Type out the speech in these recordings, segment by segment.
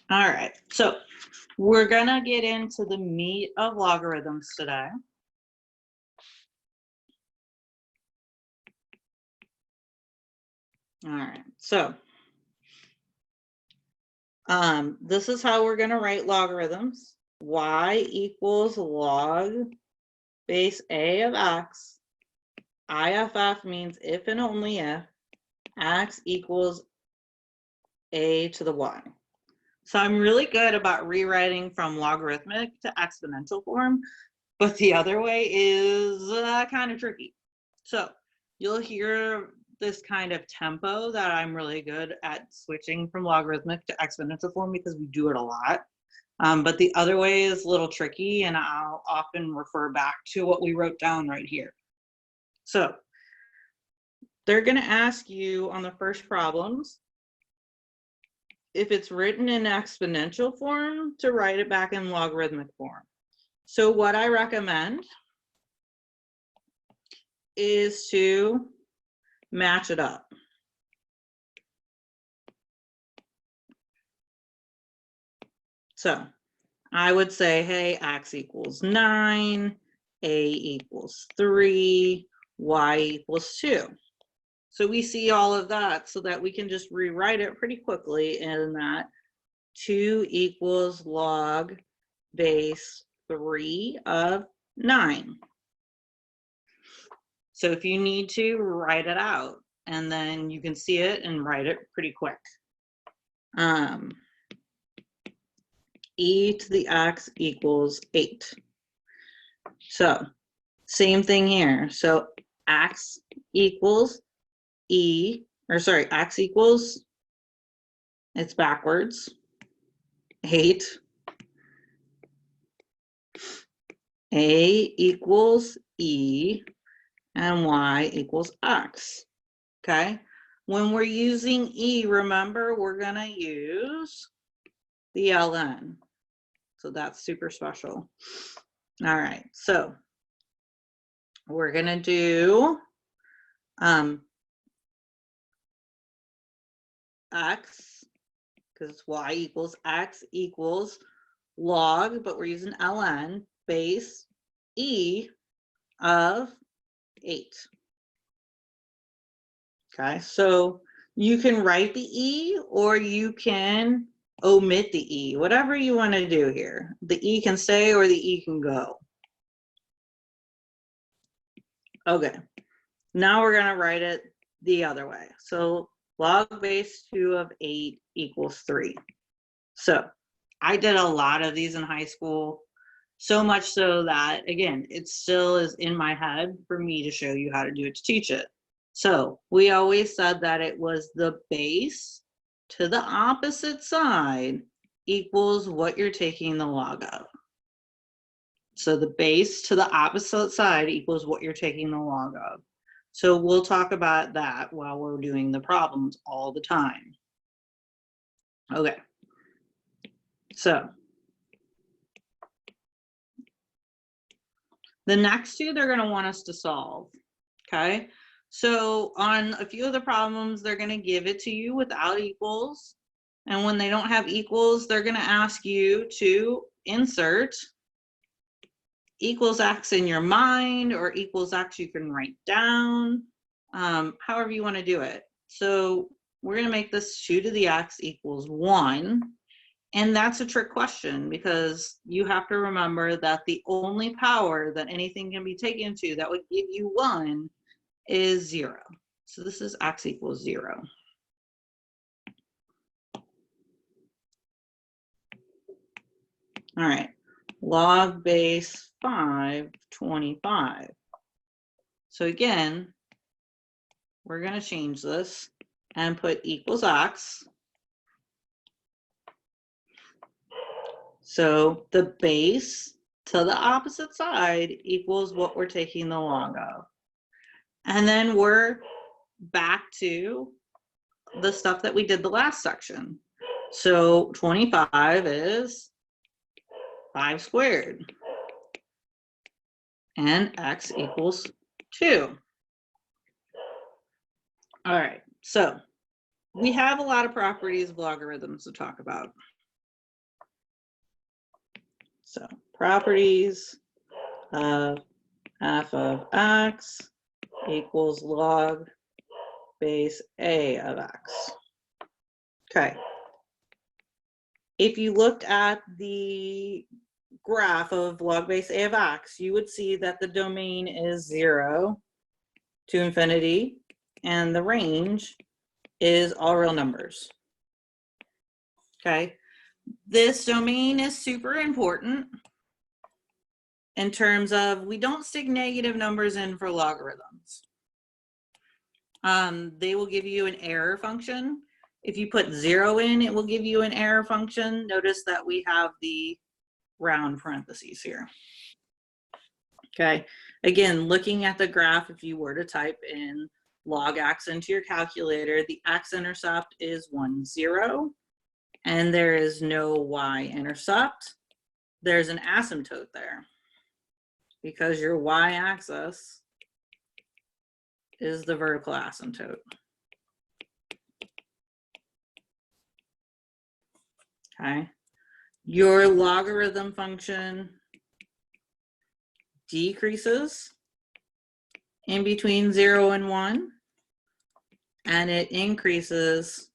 All right, so we're gonna get into the meat of logarithms today. All right, so this is how we're gonna write logarithms. Y equals log base A of x. IFF means if and only if x equals a to the y. So I'm really good about rewriting from logarithmic to exponential form, but the other way is kind of tricky. So you'll hear this kind of tempo that I'm really good at switching from logarithmic to exponential form because we do it a lot. But the other way is a little tricky, and I'll often refer back to what we wrote down right here. So they're going to ask you on the first problems if it's written in exponential form to write it back in logarithmic form. So what I recommend is to match it up. So I would say, hey, x equals 9, a equals 3, y equals 2. So we see all of that so that we can just rewrite it pretty quickly in that 2 equals log base 3 of 9. So if you need to, write it out, and then you can see it and write it pretty quick. E to the x equals 8. So same thing here. So x equals x equals, it's backwards, 8. A equals E, and y equals x, okay? When we're using E, remember, we're gonna use the ln. So that's super special. All right, so we're gonna do x, because y equals x equals log, but we're using ln, base E of 8. Okay, so you can write the E or you can omit the E, whatever you want to do here. The E can stay or the E can go. Okay, now we're going to write it the other way. So log base 2 of 8 equals 3. So I did a lot of these in high school, so much so that, again, it still is in my head for me to show you how to do it to teach it. So we always said that it was the base to the opposite side equals what you're taking the log of. So the base to the opposite side equals what you're taking the log of. So we'll talk about that while we're doing the problems all the time. Okay. So the next two, they're going to want us to solve. Okay. So on a few of the problems, they're going to give it to you without equals. And when they don't have equals, they're going to ask you to insert equals x in your mind, or equals x you can write down, however you want to do it. So we're going to make this 2 to the x equals 1. And that's a trick question, because you have to remember that the only power that anything can be taken to that would give you 1 is 0. So this is x equals 0. All right, log base 5, 25. So again, we're going to change this and put equals x. So the base to the opposite side equals what we're taking the log of. And then we're back to the stuff that we did the last section. So 25 is 5 squared. And x equals 2. All right, so we have a lot of properties of logarithms to talk about. So properties of f of x equals log base a of x. Okay. If you looked at the graph of log base a of x, you would see that the domain is 0 to infinity, and the range is all real numbers. Okay. This domain is super important in terms of we don't stick negative numbers in for logarithms. They will give you an error function. If you put 0 in, it will give you an error function. Notice that we have the round parentheses here. Okay, again, looking at the graph, if you were to type in log x into your calculator, the x-intercept is 1, 0, and there is no y-intercept. There's an asymptote there because your y-axis is the vertical asymptote. Okay, your logarithm function decreases in between 0 and 1, and it increases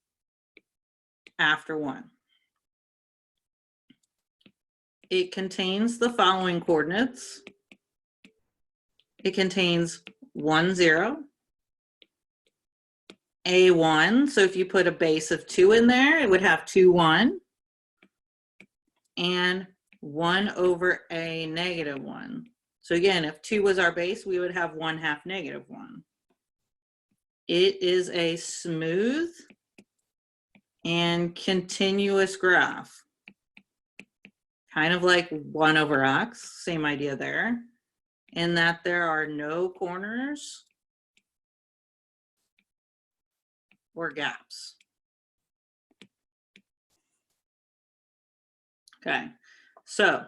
after 1. It contains the following coordinates. It contains 1, 0, A1, so if you put a base of 2 in there, it would have 2, 1, and 1 over a negative 1. So again, if 2 was our base, we would have 1/2 negative 1. It is a smooth and continuous graph. Kind of like 1 over x, same idea there, in that there are no corners or gaps. Okay, so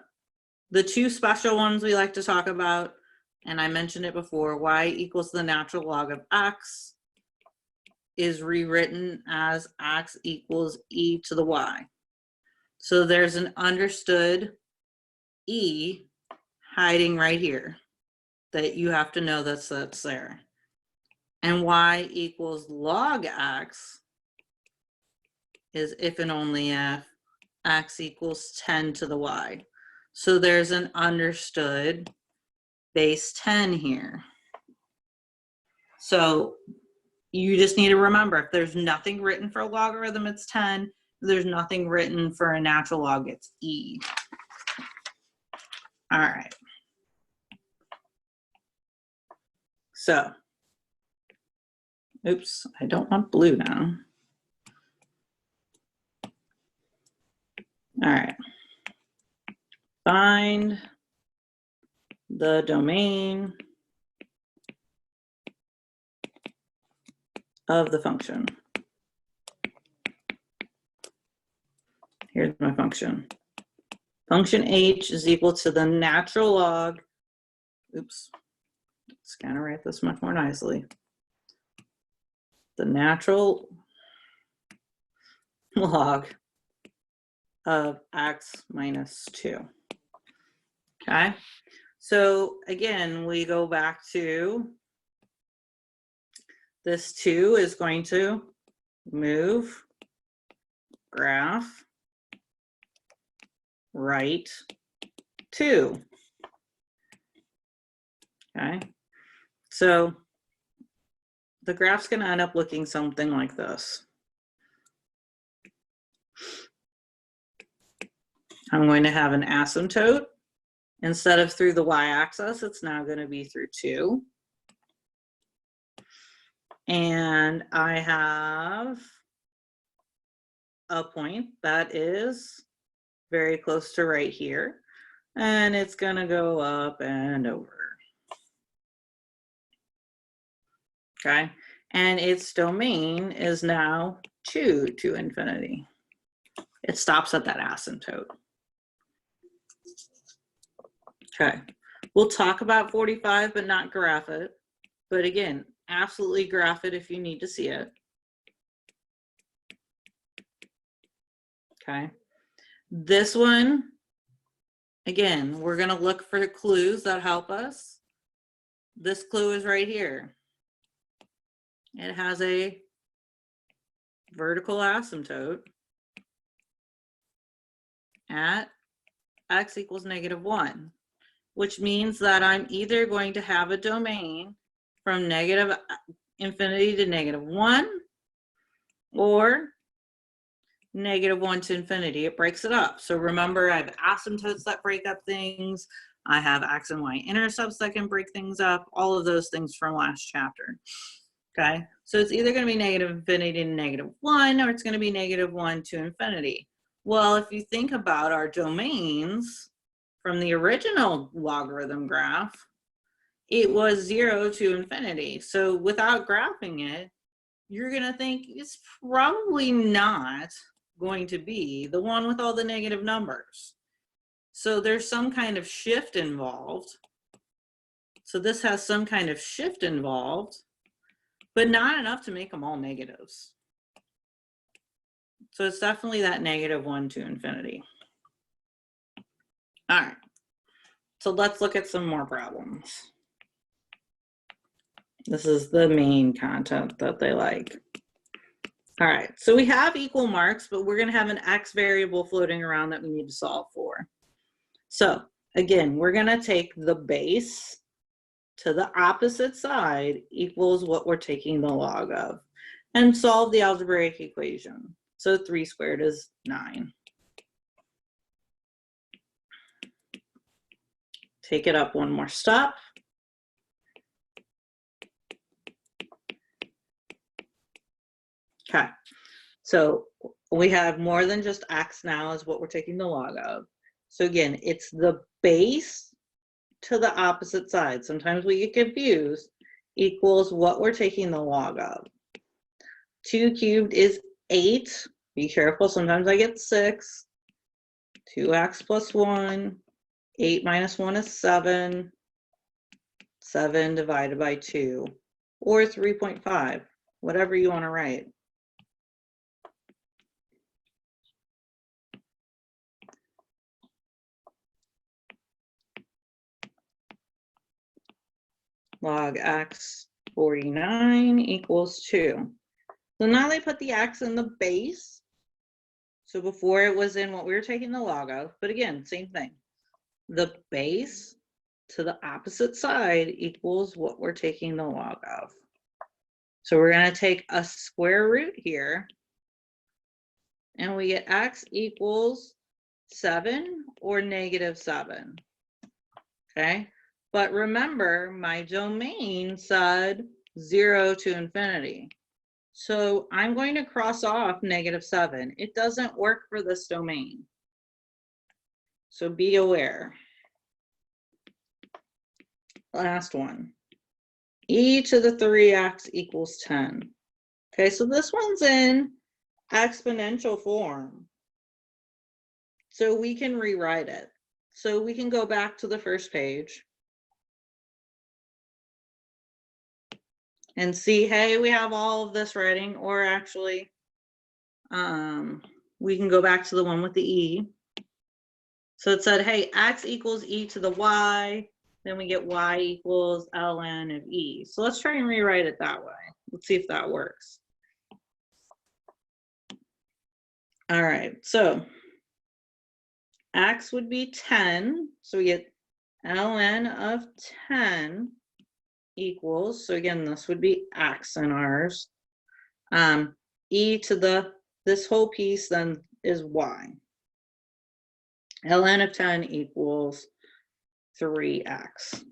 the two special ones we like to talk about, and I mentioned it before, y equals the natural log of x is rewritten as x equals e to the y. So there's an understood e hiding right here that you have to know that's there. And y equals log x is if and only if x equals 10 to the y. So there's an understood base 10 here. So you just need to remember, if there's nothing written for a logarithm, it's 10. If there's nothing written for a natural log, it's e. All right. So, oops, I don't want blue now. All right. Find the domain of the function. Here's my function. Function h is equal to the natural log. Oops, let's kind of write this much more nicely. The natural log of x minus 2. Okay, so again, we go back to this 2 is going to move graph right 2. Okay, so the graph's going to end up looking something like this. I'm going to have an asymptote. Instead of through the y-axis, it's now going to be through 2. And I have a point that is very close to right here. And it's going to go up and over. Okay. And its domain is now 2 to infinity. It stops at that asymptote. Okay, we'll talk about 45, but not graph it. But again, absolutely graph it if you need to see it. Okay, this one Again, we're going to look for clues that help us. This clue is right here. It has a vertical asymptote at x equals -1, which means that I'm either going to have a domain from negative infinity to -1 or -1 to infinity. It breaks it up. So remember, I have asymptotes that break up things. I have x and y intercepts that can break things up, all of those things from last chapter. Okay, so it's either going to be negative infinity to -1 or it's going to be -1 to infinity. Well, if you think about our domains from the original logarithm graph, it was 0 to infinity. So without graphing it, you're going to think it's probably not going to be the one with all the negative numbers. So there's some kind of shift involved. So this has some kind of shift involved, but not enough to make them all negatives. So it's definitely that -1 to infinity. All right, so let's look at some more problems. This is the main content that they like. All right, so we have equal marks, but we're going to have an x variable floating around that we need to solve for. So again, we're going to take the base to the opposite side equals what we're taking the log of and solve the algebraic equation. So 3 squared is 9. Take it up one more step. Okay, so we have more than just x now is what we're taking the log of. So again, it's the base to the opposite side. Sometimes we get confused, equals what we're taking the log of. 2 cubed is 8. Be careful, sometimes I get 6. 2x plus 1. 8 minus 1 is 7. 7 divided by 2. Or 3.5, whatever you want to write. Log x 49 equals 2. So now they put the x in the base. So before it was in what we were taking the log of, but again, same thing. The base to the opposite side equals what we're taking the log of. So we're going to take a square root here, and we get x equals 7 or -7. Okay, but remember my domain said 0 to infinity. So I'm going to cross off -7. It doesn't work for this domain. So be aware. Last one. E to the 3x equals 10. Okay, so this one's in exponential form. So we can rewrite it. So we can go back to the first page and see, hey, we have all of this writing, or actually, we can go back to the one with the e. So it said, hey, x equals e to the y, then we get y equals ln of e. So let's try and rewrite it that way. Let's see if that works. All right, so x would be 10, so we get ln of 10 equals, so again, this would be x in ours. E to this whole piece then is y. ln of 10 equals 3x.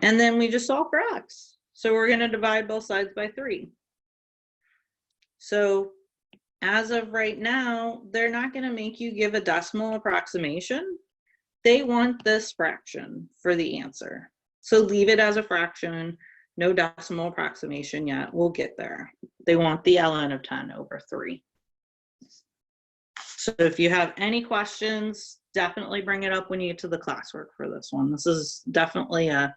And then we just solve for x. So we're going to divide both sides by 3. So as of right now, they're not going to make you give a decimal approximation. They want this fraction for the answer. So leave it as a fraction, no decimal approximation yet. We'll get there. They want the ln of 10 over 3. So if you have any questions, definitely bring it up when you get to the classwork for this one. This is definitely a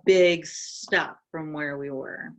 big step from where we were.